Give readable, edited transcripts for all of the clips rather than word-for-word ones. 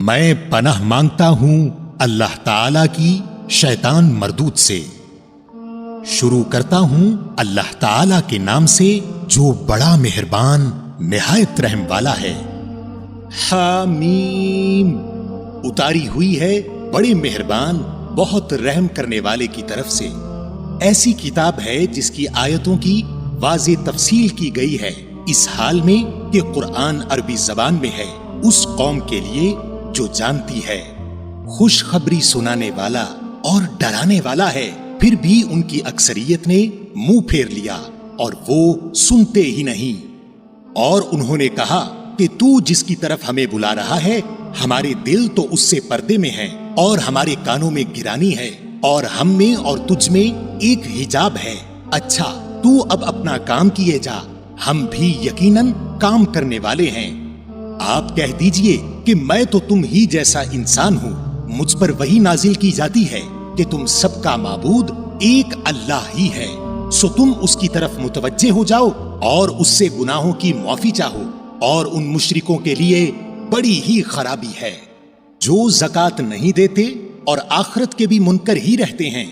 میں پناہ مانگتا ہوں اللہ تعالی کی شیطان مردود سے۔ شروع کرتا ہوں اللہ تعالی کے نام سے جو بڑا مہربان نہایت رحم والا ہے۔ حامیم، اتاری ہوئی ہے بڑے مہربان بہت رحم کرنے والے کی طرف سے۔ ایسی کتاب ہے جس کی آیتوں کی واضح تفصیل کی گئی ہے، اس حال میں کہ قرآن عربی زبان میں ہے، اس قوم کے لیے جو جانتی ہے۔ خوشخبری سنانے والا اور ڈرانے والا ہے، پھر بھی ان کی اکثریت نے منہ پھیر لیا اور وہ سنتے ہی نہیں۔ اور انہوں نے کہا کہ تو جس کی طرف ہمیں بلا رہا ہے، ہمارے دل تو اس سے پردے میں ہیں اور ہمارے کانوں میں گرانی ہے، اور ہم میں اور تجھ میں ایک حجاب ہے۔ اچھا، تو اب اپنا کام کیے جا، ہم بھی یقیناً کام کرنے والے ہیں۔ آپ کہہ دیجئے کہ میں تو تم ہی جیسا انسان ہوں، مجھ پر وحی نازل کی جاتی ہے کہ تم سب کا معبود ایک اللہ ہی ہے، سو تم اس کی طرف متوجہ ہو جاؤ اور اس سے گناہوں کی معافی چاہو، اور ان مشرکوں کے لیے بڑی ہی خرابی ہے جو زکوٰۃ نہیں دیتے اور آخرت کے بھی منکر ہی رہتے ہیں۔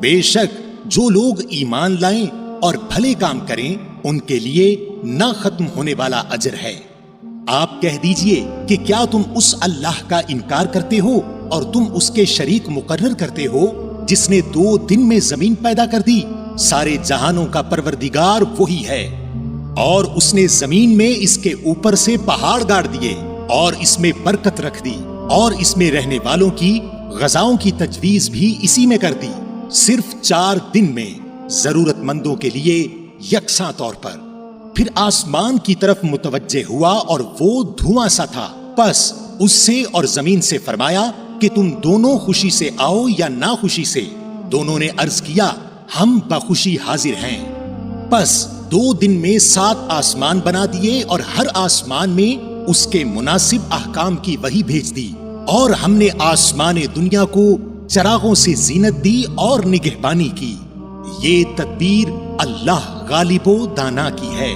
بے شک جو لوگ ایمان لائیں اور بھلے کام کریں، ان کے لیے نہ ختم ہونے والا اجر ہے۔ آپ کہہ دیجئے کہ کیا تم اس اللہ کا انکار کرتے ہو اور تم اس کے شریک مقرر کرتے ہو جس نے 2 دن میں زمین پیدا کر دی؟ سارے جہانوں کا پروردگار وہی ہے، اور اس نے زمین میں اس کے اوپر سے پہاڑ گاڑ دیے اور اس میں برکت رکھ دی، اور اس میں رہنے والوں کی غذاؤں کی تجویز بھی اسی میں کر دی، صرف 4 دن میں ضرورت مندوں کے لیے یکساں طور پر۔ پھر آسمان کی طرف متوجہ ہوا اور وہ دھواں سا تھا، پس اس سے اور زمین سے فرمایا کہ تم دونوں خوشی سے آؤ یا ناخوشی سے۔ دونوں نے عرض کیا ہم بخوشی حاضر ہیں۔ پس 2 دن میں 7 آسمان بنا دیے اور ہر آسمان میں اس کے مناسب احکام کی وحی بھیج دی، اور ہم نے آسمان دنیا کو چراغوں سے زینت دی اور نگہبانی کی۔ یہ تدبیر اللہ غالب و دانا کی ہے۔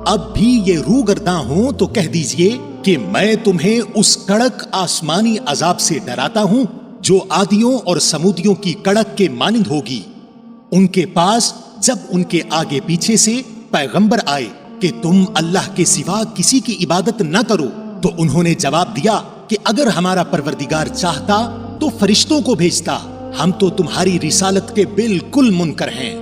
اب بھی یہ روگرداں ہوں تو کہہ دیجئے کہ میں تمہیں اس کڑک آسمانی عذاب سے ڈراتا ہوں جو عادیوں اور سمودیوں کی کڑک کے مانند ہوگی۔ ان کے پاس جب ان کے آگے پیچھے سے پیغمبر آئے کہ تم اللہ کے سوا کسی کی عبادت نہ کرو، تو انہوں نے جواب دیا کہ اگر ہمارا پروردگار چاہتا تو فرشتوں کو بھیجتا، ہم تو تمہاری رسالت کے بالکل منکر ہیں۔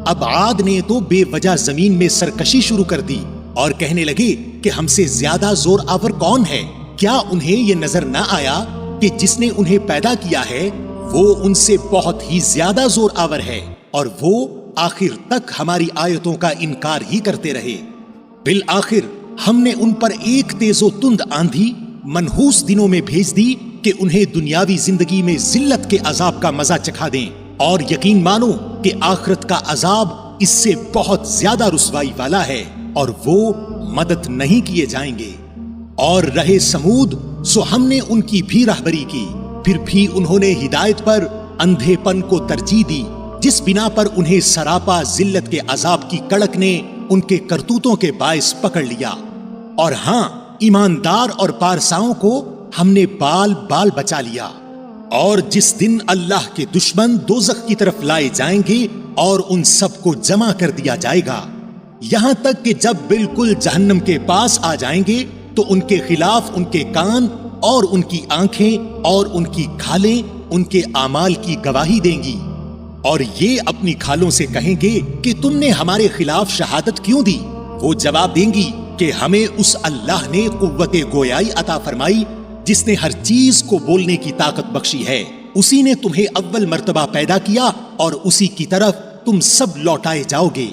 اب عاد نے تو بے وجہ زمین میں سرکشی شروع کر دی اور کہنے لگے کہ ہم سے زیادہ زور آور کون ہے؟ کیا انہیں یہ نظر نہ آیا کہ جس نے انہیں پیدا کیا ہے وہ ان سے بہت ہی زیادہ زور آور ہے، اور وہ آخر تک ہماری آیتوں کا انکار ہی کرتے رہے۔ بالآخر ہم نے ان پر ایک تیز و تند آندھی منحوس دنوں میں بھیج دی کہ انہیں دنیاوی زندگی میں ذلت کے عذاب کا مزہ چکھا دیں، اور یقین مانو کہ آخرت کا عذاب اس سے بہت زیادہ رسوائی والا ہے، اور وہ مدد نہیں کیے جائیں گے۔ اور رہے سمود، سو ہم نے ان کی بھی راہبری کی، پھر بھی انہوں نے ہدایت پر اندھے پن کو ترجیح دی، جس بنا پر انہیں سراپا ذلت کے عذاب کی کڑک نے ان کے کرتوتوں کے باعث پکڑ لیا۔ اور ہاں، ایماندار اور پارساؤں کو ہم نے بال بال بچا لیا۔ اور جس دن اللہ کے دشمن دوزخ کی طرف لائے جائیں گے اور ان سب کو جمع کر دیا جائے گا، یہاں تک کہ جب بالکل جہنم کے پاس آ جائیں گے تو ان کے خلاف ان کے کان اور ان کی آنکھیں اور ان کی کھالیں ان کے اعمال کی گواہی دیں گی، اور یہ اپنی کھالوں سے کہیں گے کہ تم نے ہمارے خلاف شہادت کیوں دی؟ وہ جواب دیں گی کہ ہمیں اس اللہ نے قوت گویائی عطا فرمائی جس نے ہر چیز کو بولنے کی طاقت بخشی ہے، اسی نے تمہیں اول مرتبہ پیدا کیا اور اسی کی طرف تم سب لوٹائے جاؤ گے،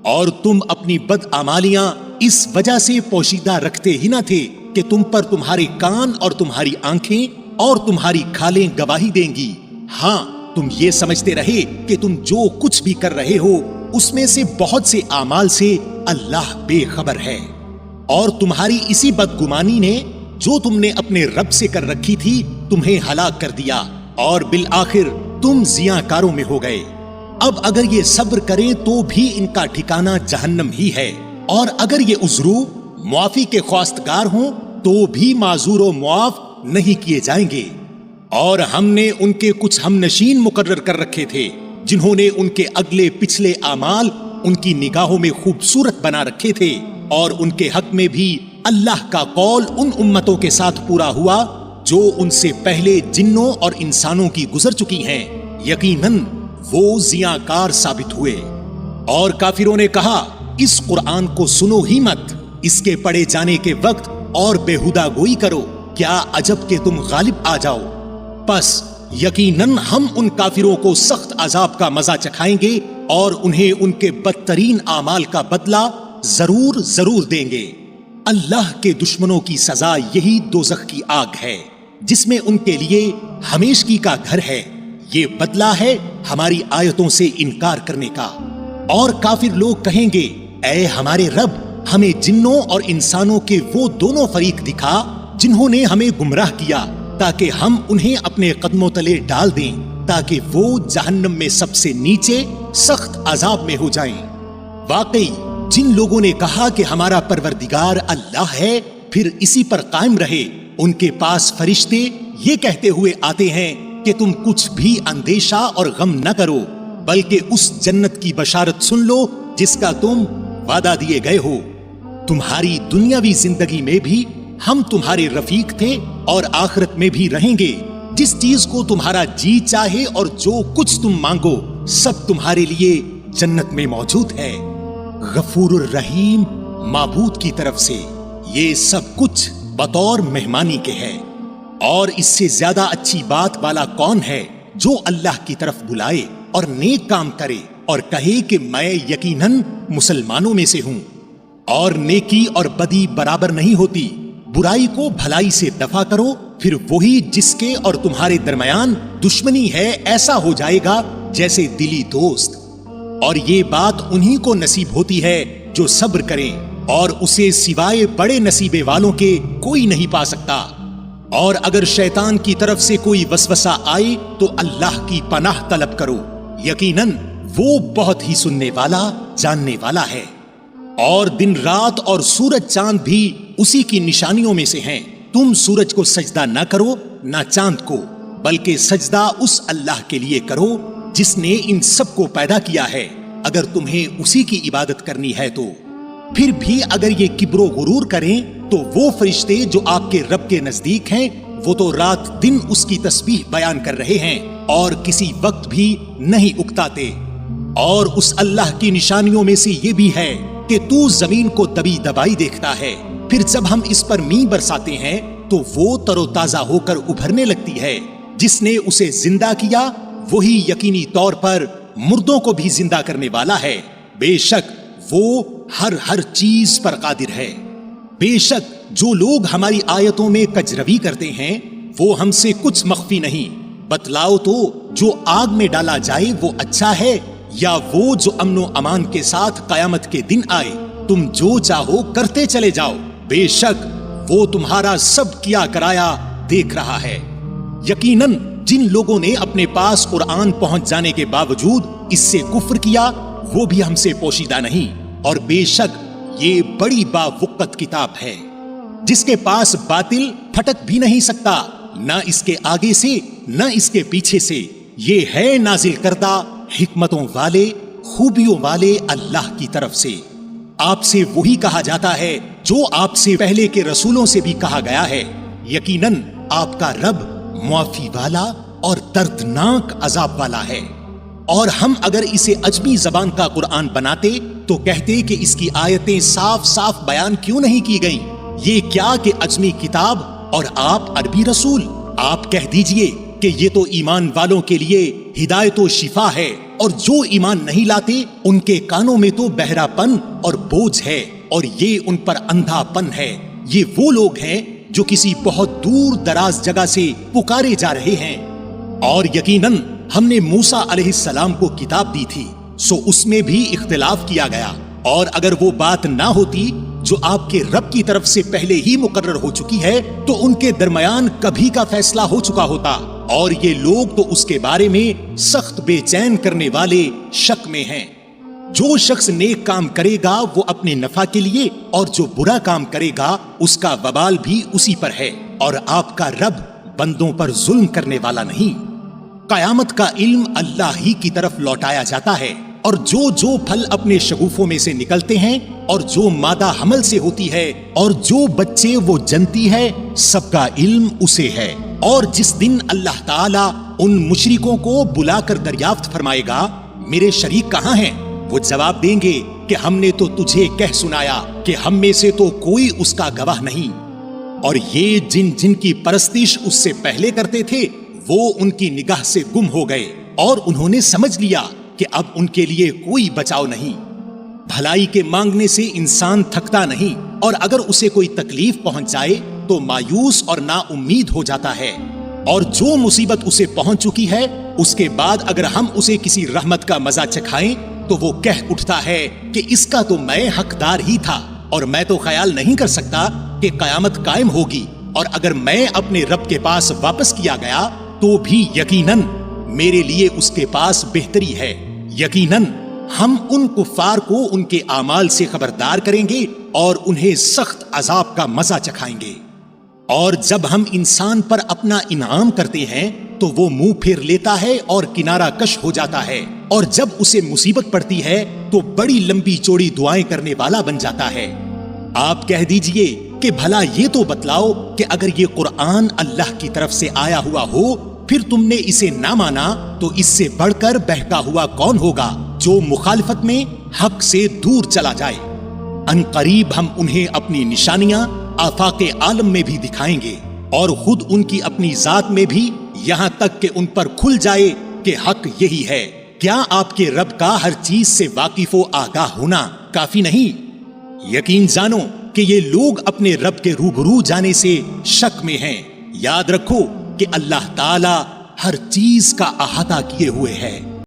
اور تم اپنی بدعمالیاں اس وجہ سے پوشیدہ رکھتے ہی نہ تھے کہ تم پر تمہارے کان اور تمہاری آنکھیں اور تمہاری کھالیں گواہی دیں گی۔ ہاں، تم یہ سمجھتے رہے کہ تم جو کچھ بھی کر رہے ہو اس میں سے بہت سے اعمال سے اللہ بے خبر ہے، اور تمہاری اسی بدگمانی نے جو تم نے اپنے رب سے کر رکھی تھی تمہیں ہلاک کر دیا، اور بالآخر تم زیاں کاروں میں ہو گئے۔ اب اگر یہ صبر کریں تو بھی ان کا ٹھکانہ جہنم ہی ہے، اور اگر یہ عذرو معافی کے خواستگار ہوں تو بھی معذور و معاف نہیں کیے جائیں گے۔ اور ہم نے ان کے کچھ ہم نشین مقرر کر رکھے تھے جنہوں نے ان کے اگلے پچھلے اعمال ان کی نگاہوں میں خوبصورت بنا رکھے تھے، اور ان کے حق میں بھی اللہ کا قول ان امتوں کے ساتھ پورا ہوا جو ان سے پہلے جنوں اور انسانوں کی گزر چکی ہیں، یقیناً وہ زیاں کار ثابت ہوئے۔ اور کافروں نے کہا اس قرآن کو سنو ہی مت، اس کے پڑھے جانے کے وقت اور بےہودہ گوئی کرو، کیا عجب کہ تم غالب آ جاؤ۔ پس یقیناً ہم ان کافروں کو سخت عذاب کا مزہ چکھائیں گے اور انہیں ان کے بدترین اعمال کا بدلہ ضرور ضرور دیں گے۔ اللہ کے دشمنوں کی سزا یہی دوزخ کی آگ ہے جس میں ان کے لیے ہمیشگی کا گھر ہے، یہ بدلہ ہے ہماری آیتوں سے انکار کرنے کا۔ اور کافر لوگ کہیں گے اے ہمارے رب، ہمیں جنوں اور انسانوں کے وہ دونوں فریق دکھا جنہوں نے ہمیں گمراہ کیا، تاکہ ہم انہیں اپنے قدموں تلے ڈال دیں، تاکہ وہ جہنم میں سب سے نیچے سخت عذاب میں ہو جائیں۔ واقعی جن لوگوں نے کہا کہ ہمارا پروردگار اللہ ہے پھر اسی پر قائم رہے، ان کے پاس فرشتے یہ کہتے ہوئے آتے ہیں کہ تم کچھ بھی اندیشہ اور غم نہ کرو، بلکہ اس جنت کی بشارت سن لو جس کا تم وعدہ دیے گئے ہو۔ تمہاری دنیاوی زندگی میں بھی ہم تمہارے رفیق تھے اور آخرت میں بھی رہیں گے۔ جس چیز کو تمہارا جی چاہے اور جو کچھ تم مانگو سب تمہارے لیے جنت میں موجود ہے۔ غفور الرحیم معبود کی طرف سے یہ سب کچھ بطور مہمانی کے ہے۔ اور اس سے زیادہ اچھی بات والا کون ہے جو اللہ کی طرف بلائے اور نیک کام کرے اور کہے کہ میں یقیناً مسلمانوں میں سے ہوں۔ اور نیکی اور بدی برابر نہیں ہوتی، برائی کو بھلائی سے دفع کرو، پھر وہی جس کے اور تمہارے درمیان دشمنی ہے ایسا ہو جائے گا جیسے دلی دوست۔ اور یہ بات انہی کو نصیب ہوتی ہے جو صبر کریں، اور اسے سوائے بڑے نصیبے والوں کے کوئی نہیں پا سکتا۔ اور اگر شیطان کی طرف سے کوئی وسوسہ آئے تو اللہ کی پناہ طلب کرو، یقیناً وہ بہت ہی سننے والا جاننے والا ہے۔ اور دن رات اور سورج چاند بھی اسی کی نشانیوں میں سے ہیں۔ تم سورج کو سجدہ نہ کرو نہ چاند کو، بلکہ سجدہ اس اللہ کے لیے کرو جس نے ان سب کو پیدا کیا ہے، اگر تمہیں اسی کی عبادت کرنی ہے تو۔ پھر بھی اگر یہ کبر و غرور کریں تو وہ فرشتے جو آپ کے رب کے نزدیک ہیں وہ تو رات دن اس کی تسبیح بیان کر رہے ہیں اور کسی وقت بھی نہیں اکتاتے۔ اور اس اللہ کی نشانیوں میں سے یہ بھی ہے کہ تو زمین کو دبی دبائی دیکھتا ہے، پھر جب ہم اس پر مینہ برساتے ہیں تو وہ تر و تازہ ہو کر ابھرنے لگتی ہے۔ جس نے اسے زندہ کیا وہی یقینی طور پر مردوں کو بھی زندہ کرنے والا ہے، بے شک وہ ہر چیز پر قادر ہے۔ بے شک جو لوگ ہماری آیتوں میں کجروی کرتے ہیں وہ ہم سے کچھ مخفی نہیں۔ بتلاؤ تو جو آگ میں ڈالا جائے وہ اچھا ہے یا وہ جو امن و امان کے ساتھ قیامت کے دن آئے؟ تم جو چاہو کرتے چلے جاؤ، بے شک وہ تمہارا سب کیا کرایا دیکھ رہا ہے۔ یقیناً جن لوگوں نے اپنے پاس قرآن پہنچ جانے کے باوجود اس سے کفر کیا وہ بھی ہم سے پوشیدہ نہیں، اور بے شک یہ بڑی باوقت کتاب ہے جس کے پاس باطل پھٹک بھی نہیں سکتا، نہ اس کے آگے سے نہ اس کے پیچھے سے۔ یہ ہے نازل کردہ حکمتوں والے خوبیوں والے اللہ کی طرف سے۔ آپ سے وہی کہا جاتا ہے جو آپ سے پہلے کے رسولوں سے بھی کہا گیا ہے، یقیناً آپ کا رب معافی والا اور دردناک عذاب والا ہے۔ اور ہم اگر اسے عجمی زبان کا قرآن بناتے تو کہتے کہ اس کی آیتیں صاف صاف بیان کیوں نہیں کی گئیں؟ یہ کیا کہ عجمی کتاب اور آپ عربی رسول؟ آپ کہہ دیجئے کہ یہ تو ایمان والوں کے لیے ہدایت و شفا ہے، اور جو ایمان نہیں لاتے ان کے کانوں میں تو بہرا پن اور بوجھ ہے، اور یہ ان پر اندھا پن ہے۔ یہ وہ لوگ ہیں جو کسی بہت دور دراز جگہ سے پکارے جا رہے ہیں۔ اور یقیناً ہم نے موسیٰ علیہ السلام کو کتاب دی تھی، سو اس میں بھی اختلاف کیا گیا، اور اگر وہ بات نہ ہوتی جو آپ کے رب کی طرف سے پہلے ہی مقرر ہو چکی ہے تو ان کے درمیان کبھی کا فیصلہ ہو چکا ہوتا، اور یہ لوگ تو اس کے بارے میں سخت بے چین کرنے والے شک میں ہیں۔ جو شخص نیک کام کرے گا وہ اپنے نفع کے لیے، اور جو برا کام کرے گا اس کا وبال بھی اسی پر ہے، اور آپ کا رب بندوں پر ظلم کرنے والا نہیں۔ قیامت کا علم اللہ ہی کی طرف لوٹایا جاتا ہے، اور جو پھل اپنے شگوفوں میں سے نکلتے ہیں، اور جو مادہ حمل سے ہوتی ہے، اور جو بچے وہ جنتی ہے، سب کا علم اسے ہے۔ اور جس دن اللہ تعالیٰ ان مشرکوں کو بلا کر دریافت فرمائے گا میرے شریک کہاں ہیں، وہ جواب دیں گے کہ ہم نے تو تجھے کہہ سنایا کہ ہم میں سے تو کوئی اس کا گواہ نہیں۔ اور یہ جن کی پرستش اس سے پہلے کرتے تھے وہ ان کی نگاہ سے گم ہو گئے، اور انہوں نے سمجھ لیا کہ اب ان کے لیے کوئی بچاؤ نہیں۔ بھلائی کے مانگنے سے انسان تھکتا نہیں، اور اگر اسے کوئی تکلیف پہنچ جائے تو مایوس اور نا امید ہو جاتا ہے، اور جو مصیبت اسے پہنچ چکی ہے اس کے بعد اگر ہم اسے کسی رحمت کا مزہ چکھائیں تو وہ کہہ اٹھتا ہے کہ اس کا تو میں حقدار ہی تھا، اور میں تو خیال نہیں کر سکتا کہ قیامت قائم ہوگی، اور اگر میں اپنے رب کے پاس واپس کیا گیا تو بھی یقیناً میرے لیے اس کے پاس بہتری ہے۔ یقیناً ہم ان کفار کو ان کے اعمال سے خبردار کریں گے اور انہیں سخت عذاب کا مزہ چکھائیں گے۔ اور جب ہم انسان پر اپنا انعام کرتے ہیں تو وہ منہ پھیر لیتا ہے اور کنارہ کش ہو جاتا ہے، اور جب اسے مصیبت پڑتی ہے تو بڑی لمبی چوڑی دعائیں کرنے والا بن جاتا ہے۔ آپ کہہ دیجئے کہ بھلا یہ تو بتلاؤ کہ اگر یہ قرآن اللہ کی طرف سے آیا ہوا ہو پھر تم نے اسے نہ مانا تو اس سے بڑھ کر بہکا ہوا کون ہوگا جو مخالفت میں حق سے دور چلا جائے۔ ان قریب ہم انہیں اپنی نشانیاں آفاق عالم میں بھی دکھائیں گے، اور خود ان کی اپنی ذات میں بھی، یہاں تک کہ ان پر کھل جائے کہ حق یہی ہے۔ کیا آپ کے رب کا ہر چیز سے واقف و آگاہ ہونا کافی نہیں؟ یقین جانو کہ یہ لوگ اپنے رب کے روبرو جانے سے شک میں ہیں۔ یاد رکھو کہ اللہ تعالی ہر چیز کا احاطہ کیے ہوئے ہے۔